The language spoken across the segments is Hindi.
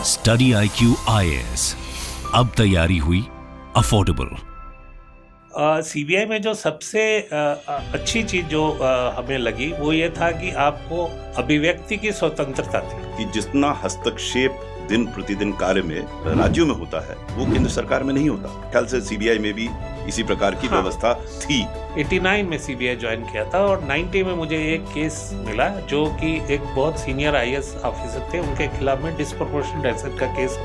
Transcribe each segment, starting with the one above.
स्टडी IQ IAS, अब तैयारी हुई अफोर्डेबल। सीबीआई में जो सबसे अच्छी चीज जो हमें लगी वो ये था कि आपको अभिव्यक्ति की स्वतंत्रता थी कि जितना हस्तक्षेप दिन प्रतिदिन कार्य में राज्यों में होता है वो केंद्र सरकार में नहीं होता। ख्याल से सीबीआई में भी इसी प्रकार की व्यवस्था थी। 89 में सीबीआई ज्वाइन किया था और 90 में मुझे एक केस मिला जो कि एक बहुत सीनियर आईएएस ऑफिसर थे, उनके खिलाफ में डिस्प्रोपोर्शनेट एसेट का केस।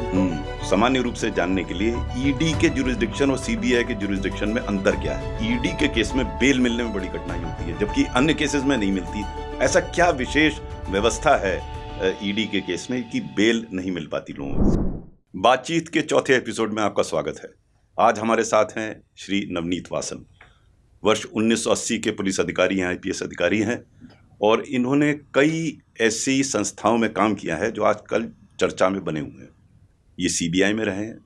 सामान्य रूप से जानने के लिए ईडी के ज्यूरिसडिक्शन और सीबीआई के ज्यूरिसडिक्शन में अंतर क्या है। ईडी के केस में बेल मिलने में बड़ी कठिनाई होती है जबकि अन्य केसेस में नहीं मिलती। ऐसा क्या विशेष व्यवस्था है ईडी के केस में कि बेल नहीं मिल पाती लोगों को। बातचीत के चौथे एपिसोड में आपका स्वागत है। आज हमारे साथ हैं श्री नवनीत वासन। वर्ष 1980 के पुलिस अधिकारी हैं, आईपीएस अधिकारी हैं और इन्होंने कई ऐसी संस्थाओं में काम किया है जो आजकल चर्चा में बने हुए हैं। ये सीबीआई में रहे हैं,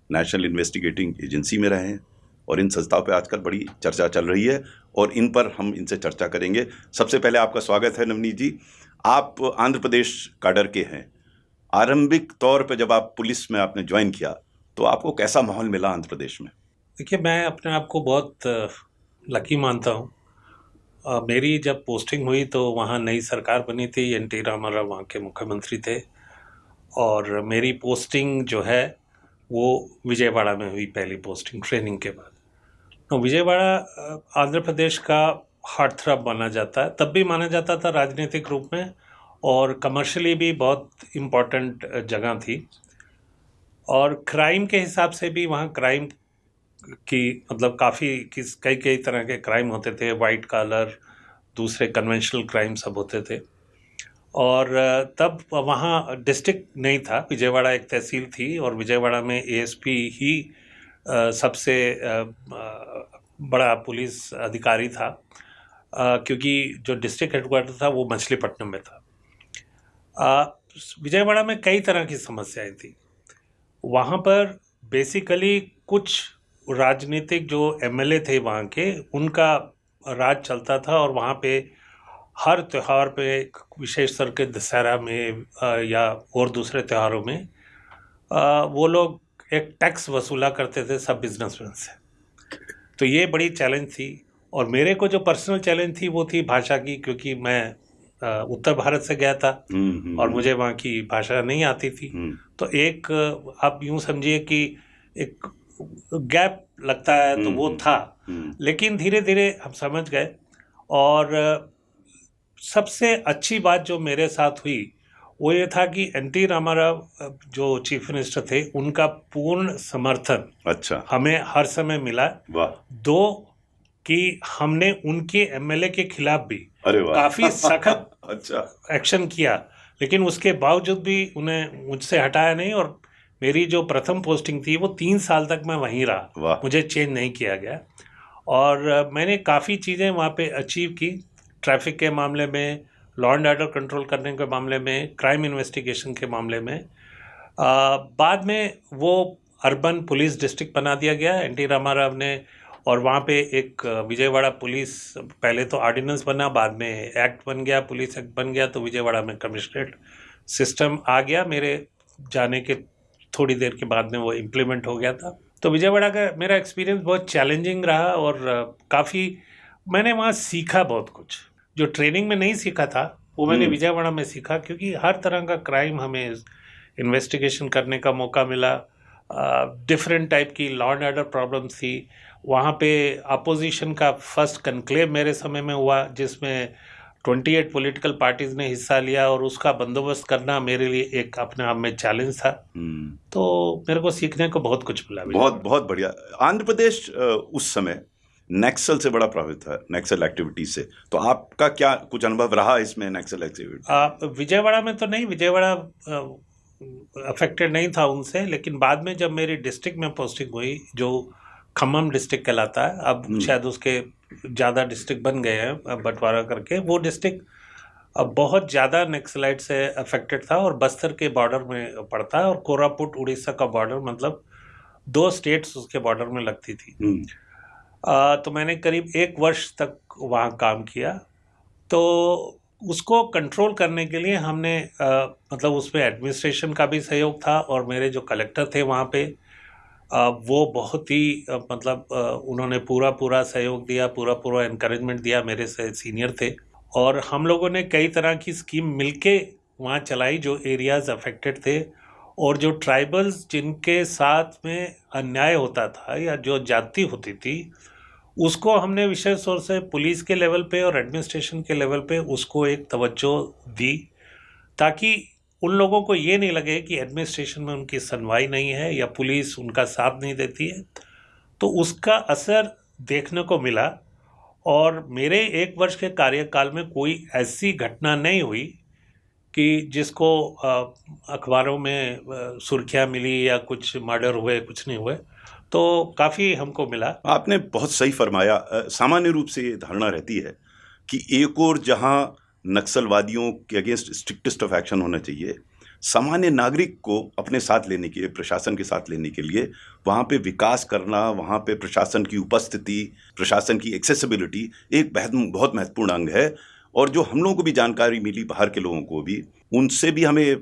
नेशनल इन्वेस्टिगेटिंग एजेंसी में रहे हैं और इन संस्थाओं पे आजकल बड़ी चर्चा चल रही है और इन पर हम इनसे चर्चा करेंगे। सबसे पहले आपका स्वागत है नवनीत जी। आप आंध्र प्रदेश काडर के हैं। आरंभिक तौर पे जब आप पुलिस में आपने ज्वाइन किया तो आपको कैसा माहौल मिला आंध्र प्रदेश में? देखिए, मैं अपने आप को बहुत लकी मानता हूँ। मेरी जब पोस्टिंग हुई तो वहाँ नई सरकार बनी थी, एनटी रामाराव वहाँ के मुख्यमंत्री थे और मेरी पोस्टिंग जो है वो विजयवाड़ा में हुई, पहली पोस्टिंग ट्रेनिंग के बाद। तो विजयवाड़ा आंध्र प्रदेश का हार्ट थ्रब माना जाता है, तब भी माना जाता था राजनीतिक रूप में और कमर्शियली भी बहुत इम्पोर्टेंट जगह थी। और क्राइम के हिसाब से भी वहाँ क्राइम की मतलब कई तरह के क्राइम होते थे, वाइट कॉलर, दूसरे कन्वेंशनल क्राइम सब होते थे। और तब वहाँ डिस्ट्रिक्ट नहीं था, विजयवाड़ा एक तहसील थी और विजयवाड़ा में एएसपी ही सबसे बड़ा पुलिस अधिकारी था, क्योंकि जो डिस्ट्रिक्ट हेडक्वार्टर था वो मछलीपट्टनम में था। विजयवाड़ा में कई तरह की समस्याएं थी। वहाँ पर बेसिकली कुछ राजनीतिक जो एमएलए थे वहाँ के, उनका राज चलता था और वहाँ पे हर त्यौहार पे, विशेष कर के दशहरा में या और दूसरे त्योहारों में वो लोग एक टैक्स वसूला करते थे सब बिजनेसमैन से। तो ये बड़ी चैलेंज थी और मेरे को जो पर्सनल चैलेंज थी वो थी भाषा की, क्योंकि मैं उत्तर भारत से गया था और मुझे वहाँ की भाषा नहीं आती थी। तो एक आप यूँ समझिए कि एक गैप लगता है, तो वो था। लेकिन धीरे धीरे हम समझ गए और सबसे अच्छी बात जो मेरे साथ हुई वो ये था कि एनटी रामाराव जो चीफ मिनिस्टर थे, उनका पूर्ण समर्थन हमें हर समय मिला। दो कि हमने उनके एमएलए के खिलाफ भी काफी सख्त एक्शन किया, लेकिन उसके बावजूद भी उन्हें मुझसे हटाया नहीं और मेरी जो प्रथम पोस्टिंग थी वो 3 साल तक मैं वहीं रहा, मुझे चेंज नहीं किया गया। और मैंने काफ़ी चीज़ें वहाँ पे अचीव की, ट्रैफिक के मामले में, लॉ एंड ऑर्डर कंट्रोल करने के मामले में, क्राइम इन्वेस्टिगेशन के मामले में। बाद में वो अर्बन पुलिस डिस्ट्रिक्ट बना दिया गया एनटी रामाराव ने और वहाँ पे एक विजयवाड़ा पुलिस, पहले तो ऑर्डिनेंस बना, बाद में एक्ट बन गया, पुलिस एक्ट बन गया, तो विजयवाड़ा में कमिश्नरेट सिस्टम आ गया। मेरे जाने के थोड़ी देर के बाद में वो इम्प्लीमेंट हो गया था। तो विजयवाड़ा का मेरा एक्सपीरियंस बहुत चैलेंजिंग रहा और काफ़ी मैंने वहाँ सीखा बहुत कुछ। जो ट्रेनिंग में नहीं सीखा था वो मैंने विजयवाड़ा में सीखा, क्योंकि हर तरह का क्राइम हमें इन्वेस्टिगेशन करने का मौका मिला। डिफरेंट टाइप की लॉ एंड ऑर्डर प्रॉब्लम्स थी। वहाँ पे अपोजिशन का फर्स्ट कन्क्लेव मेरे समय में हुआ जिसमें 28 पॉलिटिकल पार्टीज ने हिस्सा लिया और उसका बंदोबस्त करना मेरे लिए एक अपने आप में चैलेंज था। तो मेरे को सीखने को बहुत कुछ मिला। बहुत बढ़िया। आंध्र प्रदेश उस समय नक्सल से बड़ा प्रभावित था, नक्सल एक्टिविटी से। तो आपका क्या कुछ अनुभव रहा इसमें नक्सल एक्टिविटी? विजयवाड़ा में तो नहीं, विजयवाड़ा अफेक्टेड नहीं था उनसे, लेकिन बाद में जब मेरी डिस्ट्रिक्ट में पोस्टिंग हुई जो खम्मम डिस्ट्रिक्ट कहलाता है, अब शायद उसके ज़्यादा डिस्ट्रिक्ट बन गए हैं बंटवारा करके, वो डिस्ट्रिक्ट अब बहुत ज़्यादा नक्सलाइट से अफेक्टेड था और बस्तर के बॉर्डर में पड़ता है और कोरापुट उड़ीसा का बॉर्डर, मतलब 2 स्टेट्स उसके बॉर्डर में लगती थी। तो मैंने करीब 1 वर्ष तक वहाँ काम किया। तो उसको कंट्रोल करने के लिए हमने मतलब उसमें एडमिनिस्ट्रेशन का भी सहयोग था, और मेरे जो कलेक्टर थे वहाँ पे वो बहुत ही मतलब उन्होंने पूरा पूरा सहयोग दिया, पूरा पूरा इनकरेजमेंट दिया, मेरे से सीनियर थे। और हम लोगों ने कई तरह की स्कीम मिलके वहाँ चलाई जो एरियाज़ अफेक्टेड थे, और जो ट्राइबल्स जिनके साथ में अन्याय होता था या जो जाति होती थी, उसको हमने विशेष तौर से पुलिस के लेवल पे और एडमिनिस्ट्रेशन के लेवल पे उसको एक तवज्जो दी, ताकि उन लोगों को ये नहीं लगे कि एडमिनिस्ट्रेशन में उनकी सुनवाई नहीं है या पुलिस उनका साथ नहीं देती है। तो उसका असर देखने को मिला, और मेरे 1 वर्ष के कार्यकाल में कोई ऐसी घटना नहीं हुई कि जिसको अखबारों में सुर्खियाँ मिली या कुछ मर्डर हुए, कुछ नहीं हुए। तो काफ़ी हमको मिला। आपने बहुत सही फरमाया। सामान्य रूप से ये धारणा रहती है कि एक और जहां नक्सलवादियों के अगेंस्ट स्ट्रिक्टेस्ट ऑफ एक्शन होना चाहिए, सामान्य नागरिक को अपने साथ लेने के लिए, प्रशासन के साथ लेने के लिए वहाँ पे विकास करना, वहाँ पे प्रशासन की उपस्थिति, प्रशासन की एक्सेसिबिलिटी एक बहुत महत्वपूर्ण अंग है। और जो हम लोगों को भी जानकारी मिली, बाहर के लोगों को भी, उनसे भी हमें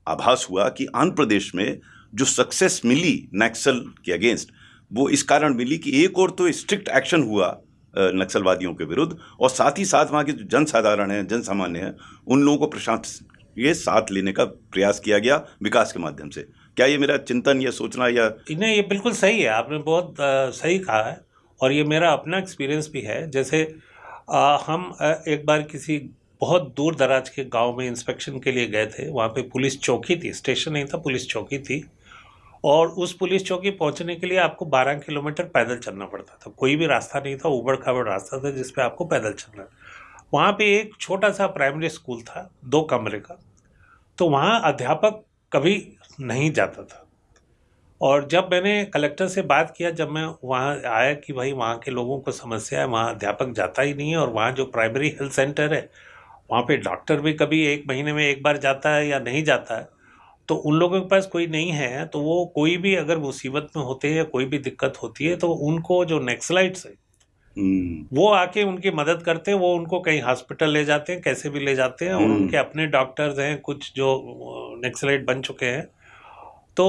आभास हुआ कि आंध्र प्रदेश में जो सक्सेस मिली नक्सल के अगेंस्ट, वो इस कारण मिली कि एक और तो स्ट्रिक्ट एक्शन हुआ नक्सलवादियों के विरुद्ध, और साथ ही साथ वहाँ के जो जनसाधारण हैं, जन सामान्य हैं, उन लोगों को प्रशासन ये साथ लेने का प्रयास किया गया विकास के माध्यम से। क्या ये मेरा चिंतन या सोचना या नहीं, ये बिल्कुल सही है, आपने बहुत सही कहा है, और ये मेरा अपना एक्सपीरियंस भी है। जैसे हम एक बार किसी बहुत दूर दराज के गांव में इंस्पेक्शन के लिए गए थे। वहाँ पे पुलिस चौकी थी, स्टेशन नहीं था, पुलिस चौकी थी, और उस पुलिस चौकी पहुँचने के लिए आपको 12 किलोमीटर पैदल चलना पड़ता था। कोई भी रास्ता नहीं था, ऊबड़ खाबड़ रास्ता था जिस पे आपको पैदल चलना। वहाँ पे एक छोटा सा प्राइमरी स्कूल था 2 कमरे का, तो वहाँ अध्यापक कभी नहीं जाता था। और जब मैंने कलेक्टर से बात किया, जब मैं वहाँ आया कि भाई वहाँ के लोगों को समस्या है, वहाँ अध्यापक जाता ही नहीं है, और वहाँ जो प्राइमरी हेल्थ सेंटर है वहाँ पे डॉक्टर भी कभी 1 महीने में 1 बार जाता है या नहीं जाता है, तो उन लोगों के पास कोई नहीं है। तो वो कोई भी अगर मुसीबत में होते हैं या कोई भी दिक्कत होती है, तो उनको जो नक्सलाइट्स है वो आके उनकी मदद करते हैं, वो उनको कहीं हॉस्पिटल ले जाते हैं, कैसे भी ले जाते हैं, और उनके अपने डॉक्टर्स हैं कुछ जो नक्सलाइट बन चुके हैं। तो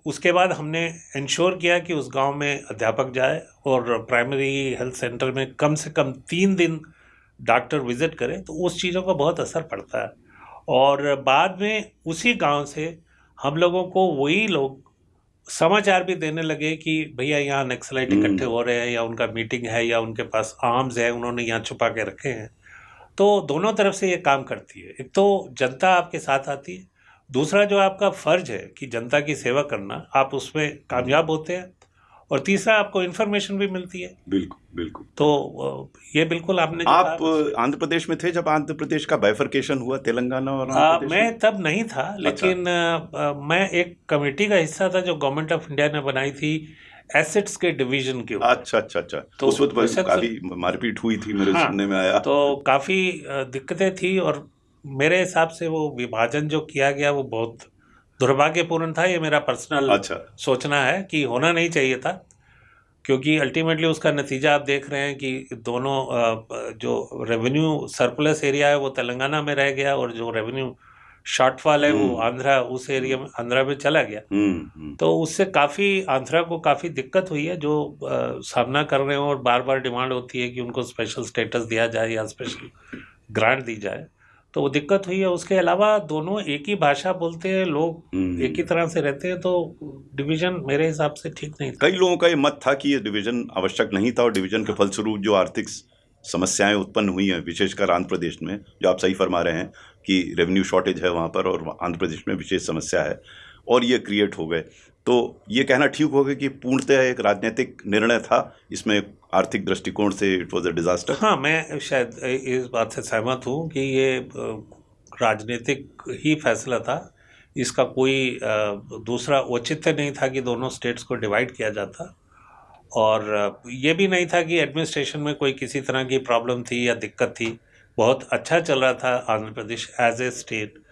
उसके बाद हमने इंश्योर किया कि उस गांव में अध्यापक जाए और प्राइमरी हेल्थ सेंटर में कम से कम 3 दिन डॉक्टर विजिट करें, तो उस चीज़ों का बहुत असर पड़ता है। और बाद में उसी गांव से हम लोगों को वही लोग समाचार भी देने लगे कि भैया यहाँ नक्सलाइट इकट्ठे हो रहे हैं, या उनका मीटिंग है, या उनके पास आर्म्स है, उन्होंने यहाँ छुपा के रखे हैं। तो दोनों तरफ से ये काम करती है। एक तो जनता आपके साथ आती है, दूसरा जो आपका फर्ज है कि जनता की सेवा करना, आप उसमें कामयाब होते हैं, और तीसरा आपको इन्फॉर्मेशन भी मिलती है। बिल्कुल बिल्कुल। तो ये बिल्कुल आपने आप आंध्र प्रदेश में थे जब आंध्र प्रदेश का बाइफरकेशन हुआ तेलंगाना और आंध्र प्रदेश मैं तब नहीं था, लेकिन मैं एक कमेटी का हिस्सा था जो गवर्नमेंट ऑफ इंडिया ने बनाई थी एसेट्स के डिवीजन के ऊपर। अच्छा। तो उस वक्त काफी मारपीट हुई थी, मेरे सुनने में आया। तो काफी दिक्कतें थी, और मेरे हिसाब से वो विभाजन जो किया गया वो बहुत दुर्भाग्यपूर्ण था। ये मेरा पर्सनल सोचना है कि होना नहीं चाहिए था, क्योंकि अल्टीमेटली उसका नतीजा आप देख रहे हैं कि दोनों जो रेवेन्यू सरप्लस एरिया है वो तेलंगाना में रह गया, और जो रेवेन्यू शॉर्टफॉल है वो आंध्रा, उस एरिया में आंध्रा में चला गया। तो उससे काफ़ी आंध्रा को काफ़ी दिक्कत हुई है, जो सामना कर रहे हो, और बार बार डिमांड होती है कि उनको स्पेशल स्टेटस दिया जाए या स्पेशल ग्रांट दी जाए, तो वो दिक्कत हुई है। उसके अलावा दोनों एक ही भाषा बोलते हैं, लोग एक ही तरह से रहते हैं, तो डिवीज़न मेरे हिसाब से ठीक नहीं था। कई लोगों का ये मत था कि ये डिवीज़न आवश्यक नहीं था, और डिवीज़न के फलस्वरूप जो आर्थिक समस्याएं उत्पन्न हुई हैं, विशेषकर आंध्र प्रदेश में, जो आप सही फरमा रहे हैं कि रेवेन्यू शॉर्टेज है वहाँ पर, और आंध्र प्रदेश में विशेष समस्या है, और ये क्रिएट हो गए। तो ये कहना ठीक होगा कि पूर्णतः एक राजनीतिक निर्णय था, इसमें आर्थिक दृष्टिकोण से इट वॉज अ डिजास्टर। हाँ, मैं शायद इस बात से सहमत हूँ कि ये राजनीतिक ही फैसला था। इसका कोई दूसरा औचित्य नहीं था कि दोनों स्टेट्स को डिवाइड किया जाता, और ये भी नहीं था कि एडमिनिस्ट्रेशन में कोई किसी तरह की प्रॉब्लम थी या दिक्कत थी। बहुत अच्छा चल रहा था Andhra Pradesh as a state,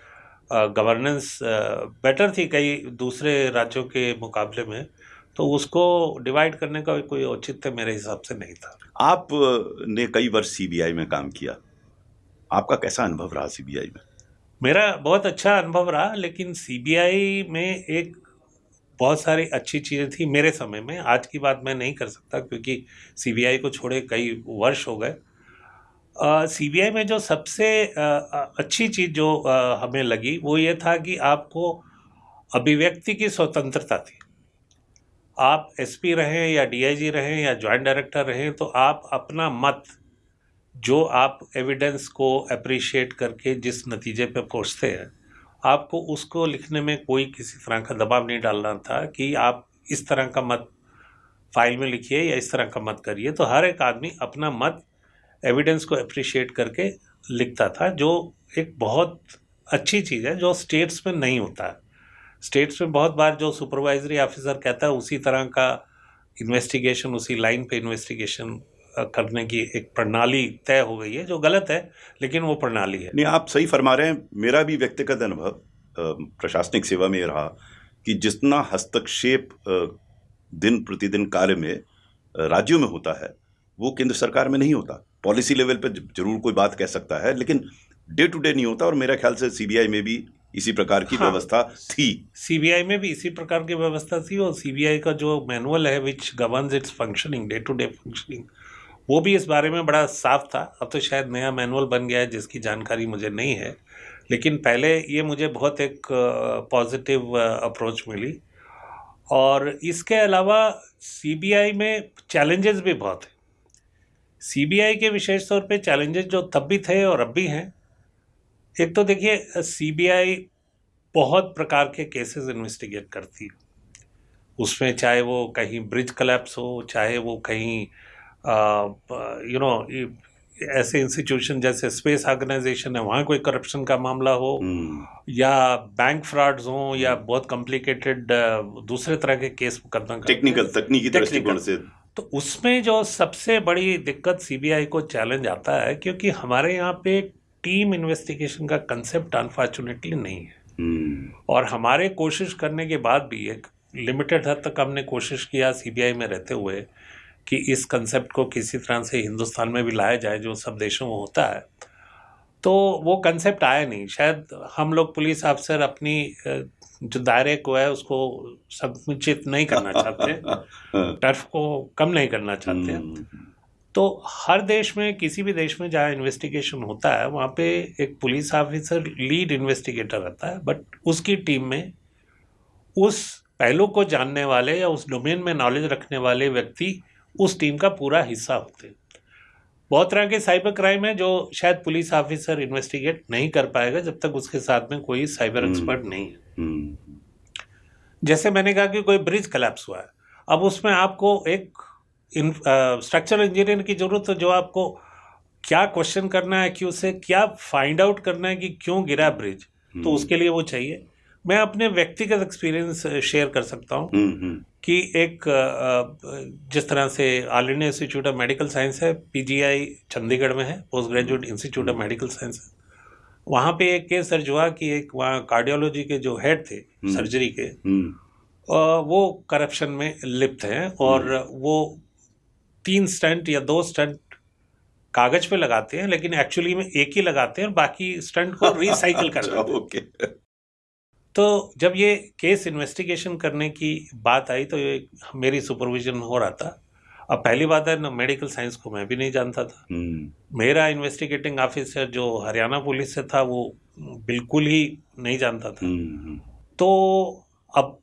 governance better थी कई दूसरे राज्यों के मुकाबले में, तो उसको डिवाइड करने का कोई औचित्य मेरे हिसाब से नहीं था। आप ने कई वर्ष सीबीआई में काम किया, आपका कैसा अनुभव रहा सीबीआई में? मेरा बहुत अच्छा अनुभव रहा, लेकिन सीबीआई में एक बहुत सारी अच्छी चीज़ें थी मेरे समय में। आज की बात मैं नहीं कर सकता क्योंकि सीबीआई को छोड़े कई वर्ष हो गए। सीबीआई में जो सबसे अच्छी चीज़ जो हमें लगी वो ये था कि आपको अभिव्यक्ति की स्वतंत्रता थी। आप एसपी रहें या डीआईजी रहें या जॉइंट डायरेक्टर रहें, तो आप अपना मत, जो आप एविडेंस को अप्रिशिएट करके जिस नतीजे पे पहुंचते हैं, आपको उसको लिखने में कोई किसी तरह का दबाव नहीं डालना था कि आप इस तरह का मत फाइल में लिखिए या इस तरह का मत करिए। तो हर एक आदमी अपना मत एविडेंस को अप्रिशिएट करके लिखता था, जो एक बहुत अच्छी चीज़ है, जो स्टेट्स में नहीं होता है। स्टेट्स में बहुत बार जो सुपरवाइजरी ऑफिसर कहता है उसी तरह का इन्वेस्टिगेशन, उसी लाइन पे इन्वेस्टिगेशन करने की एक प्रणाली तय हो गई है, जो गलत है, लेकिन वो प्रणाली है। नहीं, आप सही फरमा रहे हैं। मेरा भी व्यक्तिगत अनुभव प्रशासनिक सेवा में रहा कि जितना हस्तक्षेप दिन प्रतिदिन कार्य में राज्यों में होता है, वो केंद्र सरकार में नहीं होता। पॉलिसी लेवल पे जरूर कोई बात कह सकता है, लेकिन डे टू डे नहीं होता। और मेरा ख्याल से सीबीआई में भी इसी प्रकार की व्यवस्था थी। सीबीआई में भी इसी प्रकार की व्यवस्था थी, और सीबीआई का जो मैनुअल है which governs its functioning, day to day functioning, वो भी इस बारे में बड़ा साफ था। अब तो शायद नया मैनुअल बन गया है जिसकी जानकारी मुझे नहीं है, लेकिन पहले ये मुझे बहुत एक पॉजिटिव अप्रोच मिली। और इसके अलावा सीबीआई में चैलेंजेस भी बहुत हैं। सीबीआई के विशेष तौर पे चैलेंजेस जो तब भी थे और अब भी हैं। एक तो देखिए, सीबीआई बहुत प्रकार के केसेस इन्वेस्टिगेट करती है। उसमें चाहे वो कहीं ब्रिज कोलैप्स हो, चाहे वो कहीं ऐसे इंस्टीट्यूशन जैसे स्पेस ऑर्गेनाइजेशन है, वहाँ कोई करप्शन का मामला हो, या बैंक फ्रॉड्स हो, या बहुत कॉम्प्लिकेटेड दूसरे तरह के केस मुकदमा तकनीकी दृष्टिकोण से। तो उसमें जो सबसे बड़ी दिक्कत सीबीआई को चैलेंज आता है, क्योंकि हमारे यहाँ पे टीम इन्वेस्टिगेशन का कंसेप्ट अनफॉर्चुनेटली नहीं है। और हमारे कोशिश करने के बाद भी एक लिमिटेड हद तक हमने कोशिश किया सीबीआई में रहते हुए कि इस कंसेप्ट को किसी तरह से हिंदुस्तान में भी लाया जाए, जो सब देशों में होता है। तो वो कंसेप्ट आया नहीं। शायद हम लोग पुलिस अफसर अपनी जो दायरे को है उसको संकुचित नहीं करना चाहते, टर्फ को कम नहीं करना चाहते। तो हर देश में, किसी भी देश में जहाँ इन्वेस्टिगेशन होता है, वहाँ पे एक पुलिस ऑफिसर लीड इन्वेस्टिगेटर रहता है, बट उसकी टीम में उस पहलू को जानने वाले या उस डोमेन में नॉलेज रखने वाले व्यक्ति उस टीम का पूरा हिस्सा होते हैं। बहुत तरह के साइबर क्राइम है जो शायद पुलिस ऑफिसर इन्वेस्टिगेट नहीं कर पाएगा जब तक उसके साथ में कोई साइबर एक्सपर्ट नहीं है। जैसे मैंने कहा कि कोई ब्रिज कोलैप्स हुआ है, अब उसमें आपको एक स्ट्रक्चरल इंजीनियर की जरूरत है, जो आपको क्या क्वेश्चन करना है, क्यों से क्या फाइंड आउट करना है कि क्यों गिरा ब्रिज, तो उसके लिए वो चाहिए। मैं अपने व्यक्तिगत एक्सपीरियंस शेयर कर सकता हूँ कि एक जिस तरह से all India institute of medical science है, पीजीआई चंडीगढ़ में है, post graduate institute of medical science है। वहाँ पे एक केस दर्ज हुआ कि एक वहाँ कार्डियोलॉजी के जो हेड थे सर्जरी के, वो करप्शन में लिप्त हैं, और वो 3 स्टंट या 2 स्टंट कागज पे लगाते हैं, लेकिन एक्चुअली में एक ही लगाते हैं और बाकी स्टंट को रिसाइकिल कर देते हैं। तो जब ये केस इन्वेस्टिगेशन करने की बात आई तो ये मेरी सुपरविजन में हो रहा था। अब पहली बात है ना, मेडिकल साइंस को मैं भी नहीं जानता था। मेरा इन्वेस्टिगेटिंग ऑफिसर जो हरियाणा पुलिस से था वो बिल्कुल ही नहीं जानता था। तो अब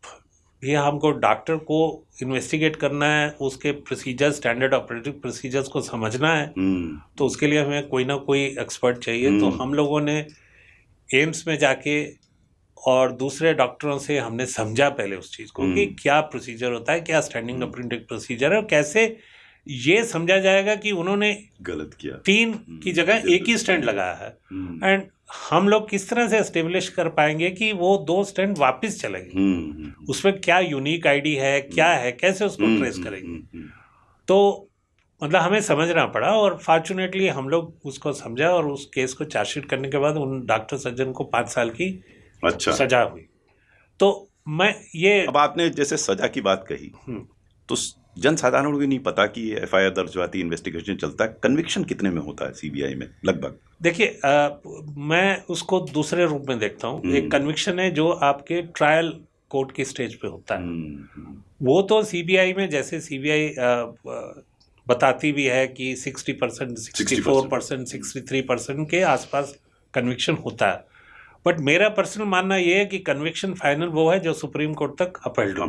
ये हमको डॉक्टर को इन्वेस्टिगेट करना है, उसके प्रोसीजर, स्टैंडर्ड ऑपरेटिव प्रोसीजर्स को समझना है, तो उसके लिए हमें कोई ना कोई एक्सपर्ट चाहिए। तो हम लोगों ने एम्स में जाके और दूसरे डॉक्टरों से हमने समझा पहले उस चीज़ को कि क्या प्रोसीजर होता है, क्या स्टैंडिंग ऑपरेटिव प्रोसीजर है, और कैसे ये समझा जाएगा कि उन्होंने गलत किया, 3 की जगह एक ही स्टैंड लगाया है, एंड हम लोग किस तरह से एस्टेब्लिश कर पाएंगे कि वो 2 स्टैंड वापस चलेंगे, उसमें क्या यूनिक आईडी है, क्या है, कैसे उसको ट्रेस करेंगे। तो मतलब हमें समझना पड़ा, और फॉर्चुनेटली हम लोग उसको समझा, और उस केस को चार्जशीट करने के बाद उन डॉक्टर सज्जन को 5 साल की सजा हुई। तो मैं ये, अब आपने जैसे सजा की बात कही, तो जनसाधारण को नहीं पता कि एफआईआर दर्ज होती, इन्वेस्टिगेशन चलता है, कन्विक्शन कितने में होता है सीबीआई में लगभग? देखिए, मैं उसको दूसरे रूप में देखता हूँ। एक कन्विक्शन है जो आपके ट्रायल कोर्ट की स्टेज पे होता है। वो तो सीबीआई में, जैसे सीबीआई बताती भी है कि 60%, 64%, 63% के आसपास कन्विक्शन होता है। बट मेरा पर्सनल मानना ये है कि कन्विक्शन फाइनल वो है जो सुप्रीम कोर्ट तक अपील्ड हो,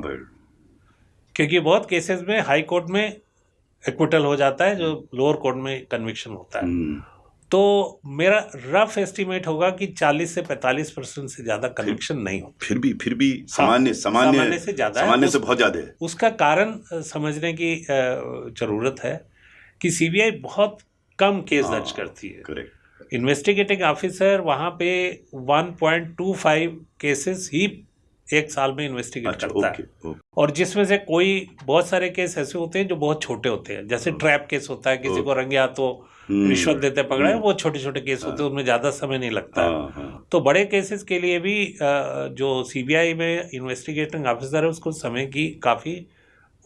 क्योंकि बहुत केसेस में हाई कोर्ट में एक्विटल हो जाता है, जो लोअर कोर्ट में कन्विक्शन होता है। तो मेरा रफ एस्टिमेट होगा कि 40 से 45% से ज्यादा कन्विक्शन नहीं हो। फिर भी सामान्य से ज्यादा, सामान्य से बहुत ज्यादा है। उसका कारण समझने की जरूरत है कि सीबीआई बहुत कम केस दर्ज करती है। करेक्ट। इन्वेस्टिगेटिंग ऑफिसर वहां पे 1.25 केसेस ही एक साल में इन्वेस्टिगेट करता है, और जिसमें से कोई बहुत सारे केस ऐसे होते हैं जो बहुत छोटे होते हैं, जैसे ट्रैप केस होता है, किसी को रंगे हाथों रिश्वत देते पकड़ा है, वो छोटे छोटे केस होते हैं, उनमें ज्यादा समय नहीं लगता है। तो बड़े केसेस के लिए भी जो सीबीआई में इन्वेस्टिगेटिंग ऑफिसर है उसको समय की काफी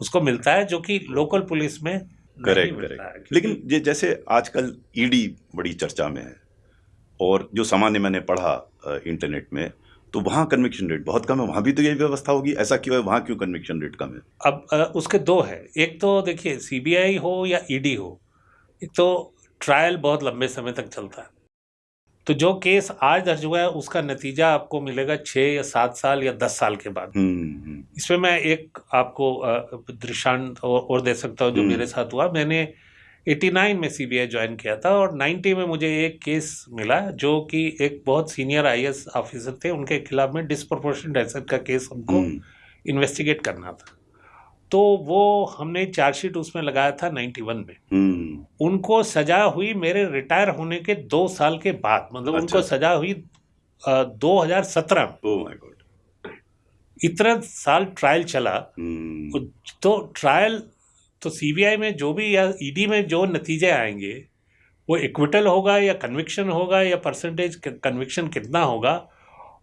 उसको मिलता है, जो कि लोकल पुलिस में करेक्ट। लेकिन जैसे आजकल ईडी बड़ी चर्चा में है, और जो सामान्य मैंने पढ़ा इंटरनेट में, तो वहाँ कन्विक्शन रेट बहुत कम है। वहाँ भी तो यही व्यवस्था होगी, ऐसा क्यों है? वहाँ क्यों कन्विक्शन रेट कम है? अब उसके दो है। एक तो देखिए, सीबीआई हो या ईडी हो, एक तो ट्रायल बहुत लंबे समय तक चलता है। तो जो केस आज दर्ज हुआ है उसका नतीजा आपको मिलेगा 6 या 7 साल या 10 साल के बाद। इसमें मैं एक आपको दृष्टांत और दे सकता हूँ जो मेरे साथ हुआ। मैंने 89 में सीबीआई ज्वाइन किया था, और 90 में मुझे एक केस मिला जो कि एक बहुत सीनियर आईएएस ऑफिसर थे, उनके खिलाफ में डिस्प्रोपोर्शनेट एसेट का केस हमको इन्वेस्टिगेट करना था। तो वो हमने चार्जशीट उसमें लगाया था 91 में। उनको सजा हुई मेरे रिटायर होने के 2 साल के बाद, मतलब उनको सजा हुई 2017 में। Oh my God! इतना साल ट्रायल चला। तो ट्रायल तो सीबीआई में जो भी या ईडी में जो नतीजे आएंगे, वो एक्विटल होगा या कन्विक्शन होगा या परसेंटेज कन्विक्शन कितना होगा,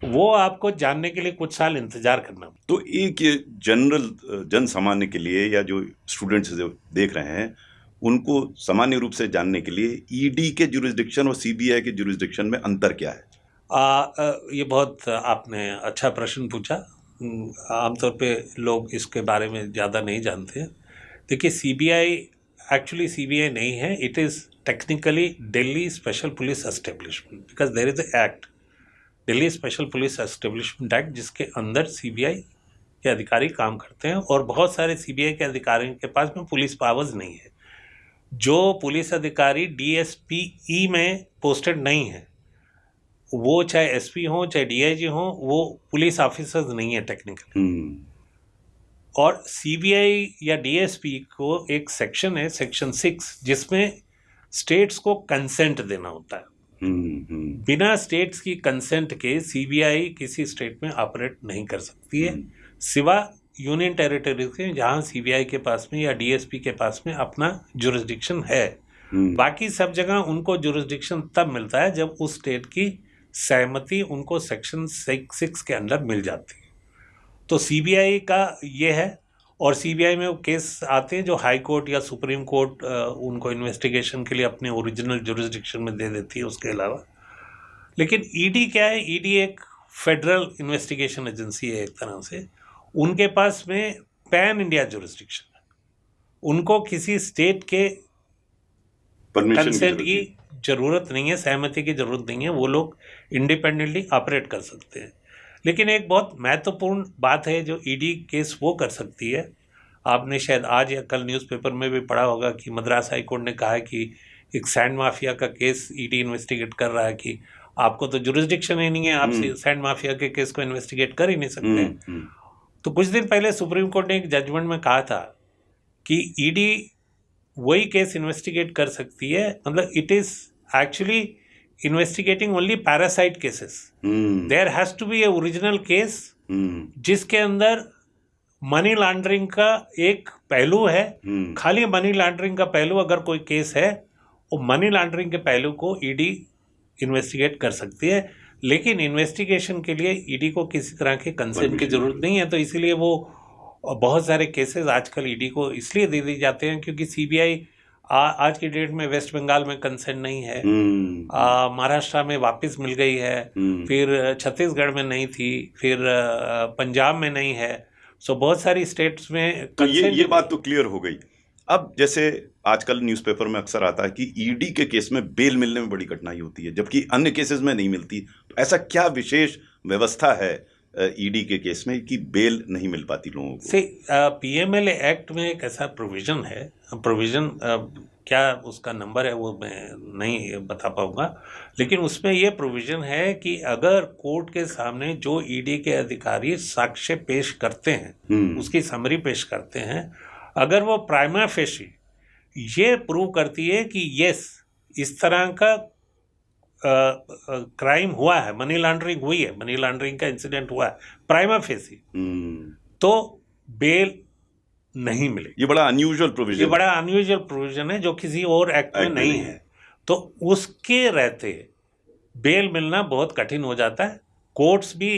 वो आपको जानने के लिए कुछ साल इंतजार करना। तो एक जनरल जन सामान्य के लिए, या जो स्टूडेंट्स देख रहे हैं, उनको सामान्य रूप से जानने के लिए ईडी के जुरिस्डिक्शन और सीबीआई के जुरिस्डिक्शन में अंतर क्या है? ये बहुत आपने अच्छा प्रश्न पूछा। आमतौर पे लोग इसके बारे में ज़्यादा नहीं जानते हैं। देखिए, सीबीआई एक्चुअली सीबीआई नहीं है, it is technically Delhi special police establishment, because there is a act, Delhi special police establishment act, जिसके अंदर सीबीआई के अधिकारी काम करते हैं। और बहुत सारे सीबीआई के अधिकारियों के पास में पुलिस पावर्स नहीं है। जो पुलिस अधिकारी डीएसपीई में पोस्टेड नहीं है, वो चाहे एसपी हो चाहे डीआईजी हो, वो पुलिस ऑफिसर्स नहीं है टेक्निकली। और सीबीआई या डीएसपी को एक सेक्शन है, सेक्शन 6, जिसमें स्टेट्स को कंसेंट देना होता है। बिना स्टेट्स की कंसेंट के सीबीआई किसी स्टेट में ऑपरेट नहीं कर सकती है, सिवा यूनियन टेरिटरीज के, जहां सीबीआई के पास में या डीएसपी के पास में अपना जुरिस्डिक्शन है। बाकी सब जगह उनको जुरिस्डिक्शन तब मिलता है जब उस स्टेट की सहमति उनको सेक्शन 6 के अंदर मिल जाती है। तो सीबीआई का ये है, और सीबीआई में वो केस आते हैं जो हाई कोर्ट या सुप्रीम कोर्ट उनको इन्वेस्टिगेशन के लिए अपने ओरिजिनल जुरिस्डिक्शन में दे देती है, उसके अलावा। लेकिन ईडी क्या है? ईडी एक फेडरल इन्वेस्टिगेशन एजेंसी है एक तरह से। उनके पास में पैन इंडिया जुरिस्डिक्शन है, उनको किसी स्टेट के कंसेंट की जरूरत नहीं है, सहमति की जरूरत नहीं है, वो लोग इंडिपेंडेंटली ऑपरेट कर सकते हैं। लेकिन एक बहुत महत्वपूर्ण बात है जो ईडी केस वो कर सकती है। आपने शायद आज या कल न्यूज़पेपर में भी पढ़ा होगा कि मद्रास हाई कोर्ट ने कहा है कि एक सैंड माफिया का केस ईडी इन्वेस्टिगेट कर रहा है कि आपको तो जुरिस्डिक्शन ही नहीं है, आप सैंड माफिया के केस को इन्वेस्टिगेट कर ही नहीं सकते। तो कुछ दिन पहले सुप्रीम कोर्ट ने एक जजमेंट में कहा था कि ईडी वही केस इन्वेस्टिगेट कर सकती है, मतलब it is actually investigating only parasite cases. There has to be a original case जिसके अंदर मनी लॉन्ड्रिंग का एक पहलू है। खाली मनी लॉन्ड्रिंग का पहलू अगर कोई केस है, वो मनी लॉन्ड्रिंग के पहलू को ईडी इन्वेस्टिगेट कर सकती है। लेकिन इन्वेस्टिगेशन के लिए ईडी को किसी तरह के कंसेंट की जरूरत नहीं है, तो इसीलिए वो और बहुत सारे केसेस आजकल ईडी को इसलिए दे दिए जाते हैं क्योंकि सीबीआई आज की डेट में वेस्ट बंगाल में कंसर्न नहीं है, महाराष्ट्र में वापस मिल गई है, फिर छत्तीसगढ़ में नहीं थी, फिर पंजाब में नहीं है। सो बहुत सारी स्टेट्स में तो ये बात तो क्लियर हो गई। अब जैसे आजकल न्यूज़पेपर में अक्सर आता है कि ईडी के केस में बेल मिलने में बड़ी कठिनाई होती है जबकि अन्य केसेस में नहीं मिलती। तो ऐसा क्या विशेष व्यवस्था है ईडी के केस में कि बेल नहीं मिल पाती लोगों को? से पीएमएलए एक्ट में एक ऐसा प्रोविजन है, क्या उसका नंबर है वो मैं नहीं बता पाऊंगा, लेकिन उसमें ये प्रोविजन है कि अगर कोर्ट के सामने जो ईडी के अधिकारी साक्ष्य पेश करते हैं, उसकी समरी पेश करते हैं, अगर वो प्राइमा फेशी ये प्रूव करती है कि यस इस तरह का क्राइम हुआ है, मनी लॉन्ड्रिंग हुई है, मनी लॉन्ड्रिंग का इंसिडेंट हुआ है, प्राइमा फेसी, तो बेल नहीं मिलेगी। ये बड़ा अनयूजुअल प्रोविजन, ये बड़ा अनयूजुअल प्रोविजन है जो किसी और एक्ट में नहीं है। तो उसके रहते बेल मिलना बहुत कठिन हो जाता है। कोर्ट्स भी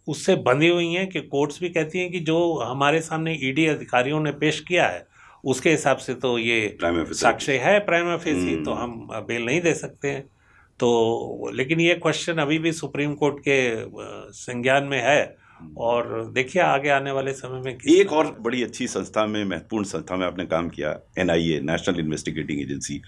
उससे बंधी हुई हैं कि कोर्ट्स भी कहती हैं कि जो हमारे सामने ईडी अधिकारियों ने पेश किया है उसके हिसाब से तो ये साक्ष्य है प्राइमा फेसी, तो हम बेल नहीं दे सकते हैं। तो लेकिन ये क्वेश्चन अभी भी सुप्रीम कोर्ट के संज्ञान में है और देखिए आगे आने वाले समय में। एक और बड़ी अच्छी संस्था में, महत्वपूर्ण संस्था में आपने काम किया, एनआईए, नेशनल इन्वेस्टिगेटिंग एजेंसी।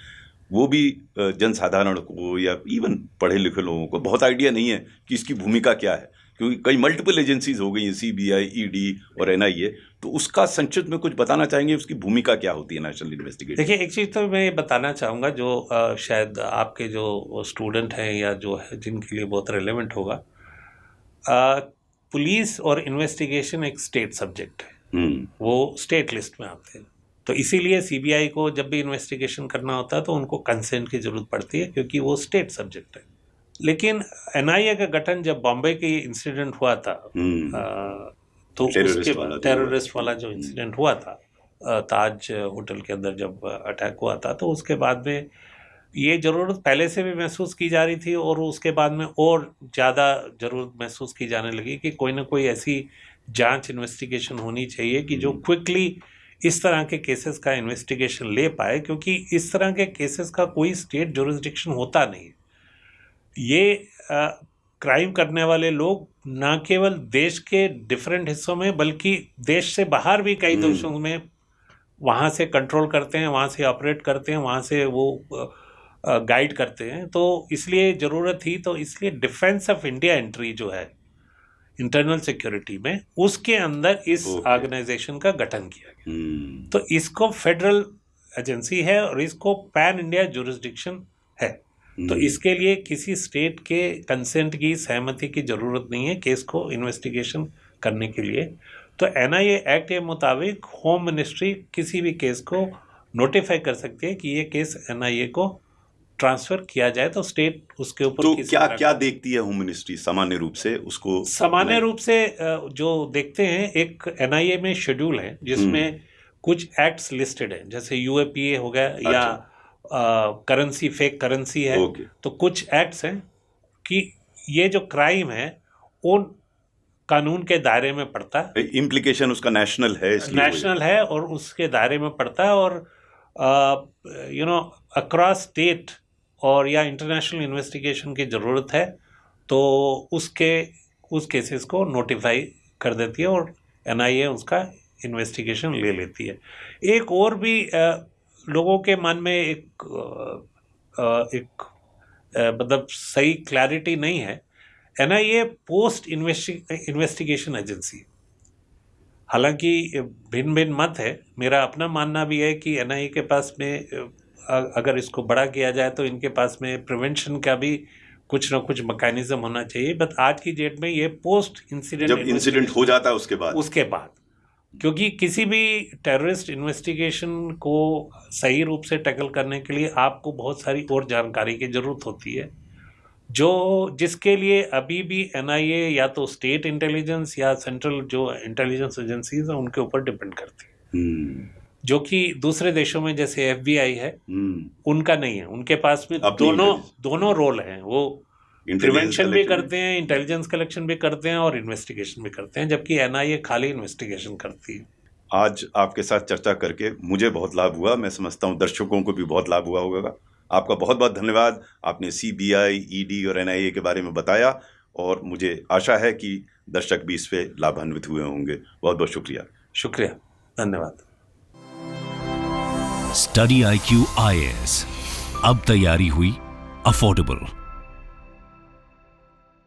वो भी जनसाधारण को या इवन पढ़े लिखे लोगों को बहुत आइडिया नहीं है कि इसकी भूमिका क्या है, क्योंकि कई मल्टीपल एजेंसीज हो गई हैं, सीबीआई, ईडी और एनआईए। तो उसका संक्षिप्त में कुछ बताना चाहेंगे, उसकी भूमिका क्या होती है नेशनल इन्वेस्टिगेटिंग? देखिए एक चीज़ तो मैं ये बताना चाहूँगा जो शायद आपके जो स्टूडेंट हैं या जो है जिनके लिए बहुत रेलेवेंट होगा। पुलिस और इन्वेस्टिगेशन एक स्टेट सब्जेक्ट है, वो स्टेट लिस्ट में आते हैं। तो इसीलिए सीबीआई को जब भी इन्वेस्टिगेशन करना होता है तो उनको कंसेंट की जरूरत पड़ती है क्योंकि वो स्टेट सब्जेक्ट है। लेकिन एनआईए का गठन जब बॉम्बे की इंसिडेंट हुआ था, तो उसके टेररिस्ट वाला जो इंसिडेंट हुआ था, ताज होटल के अंदर जब अटैक हुआ था, तो उसके बाद में ये ज़रूरत पहले से भी महसूस की जा रही थी और उसके बाद में और ज़्यादा ज़रूरत महसूस की जाने लगी कि कोई ना कोई ऐसी जांच इन्वेस्टिगेशन होनी चाहिए कि जो क्विकली इस तरह के केसेस का इन्वेस्टिगेशन ले पाए, क्योंकि इस तरह के केसेस का कोई स्टेट जुरिस्डिक्शन होता नहीं। ये क्राइम करने वाले लोग ना केवल देश के डिफरेंट हिस्सों में बल्कि देश से बाहर भी कई देशों में वहाँ से कंट्रोल करते हैं, वहाँ से ऑपरेट करते हैं, वहाँ से वो गाइड करते हैं। तो इसलिए ज़रूरत थी, तो इसलिए डिफेंस ऑफ इंडिया एंट्री जो है इंटरनल सिक्योरिटी में, उसके अंदर इस ऑर्गेनाइजेशन का गठन किया गया। तो इसको फेडरल एजेंसी है और इसको पैन इंडिया जुरिस्डिक्शन है। तो इसके लिए किसी स्टेट के कंसेंट की, सहमति की ज़रूरत नहीं है केस को इन्वेस्टिगेशन करने के लिए। तो एनआईए एक्ट के मुताबिक होम मिनिस्ट्री किसी भी केस को नोटिफाई कर सकती है कि ये केस एनआईए को ट्रांसफर किया जाए, तो स्टेट उसके ऊपर तो क्या देखती है होम मिनिस्ट्री सामान्य रूप से? उसको सामान्य रूप से जो देखते हैं, एक एनआईए में शेड्यूल है जिसमें कुछ एक्ट्स लिस्टेड हैं, जैसे यूएपीए हो गया, या करेंसी, फेक करेंसी है। तो कुछ एक्ट्स हैं कि ये जो क्राइम है उन कानून के दायरे में पड़ता है। इम्प्लीकेशन उसका नेशनल है, नेशनल है और उसके दायरे में पड़ता है, और अक्रॉस स्टेट और या इंटरनेशनल इन्वेस्टिगेशन की ज़रूरत है तो उस केसेस को नोटिफाई कर देती है और एनआईए उसका इन्वेस्टिगेशन ले लेती है। एक और भी लोगों के मन में एक मतलब सही क्लैरिटी नहीं है। एनआईए पोस्ट इन्वेस्टिगेशन एजेंसी, हालांकि भिन्न भिन्न मत है। मेरा अपना मानना भी है कि एनआईए के पास में अगर इसको बड़ा किया जाए तो इनके पास में प्रिवेंशन का भी कुछ ना कुछ मैकेनिज्म होना चाहिए। बट आज की डेट में ये पोस्ट इंसिडेंट, जब इंसिडेंट हो जाता है उसके बाद, क्योंकि किसी भी टेररिस्ट इन्वेस्टिगेशन को सही रूप से टैकल करने के लिए आपको बहुत सारी और जानकारी की ज़रूरत होती है, जिसके लिए अभी भी एनआईए या तो स्टेट इंटेलिजेंस या सेंट्रल जो इंटेलिजेंस एजेंसीज हैं उनके ऊपर डिपेंड करती है, जो कि दूसरे देशों में जैसे एफबीआई है उनका नहीं है। उनके पास में दोनों रोल हैं। वो प्रिवेंशन भी करते हैं, इंटेलिजेंस कलेक्शन भी करते हैं और इन्वेस्टिगेशन भी करते हैं, जबकि एनआईए खाली इन्वेस्टिगेशन करती है। आज आपके साथ चर्चा करके मुझे बहुत लाभ हुआ, मैं समझता हूँ दर्शकों को भी बहुत लाभ हुआ होगा। आपका बहुत बहुत धन्यवाद। आपने सीबीआई, ईडी और एनआईए के बारे में बताया और मुझे आशा है कि दर्शक भी इस पे लाभान्वित हुए होंगे। बहुत बहुत शुक्रिया। शुक्रिया, धन्यवाद। स्टडी IQ IAS, अब तैयारी हुई अफोर्डेबल।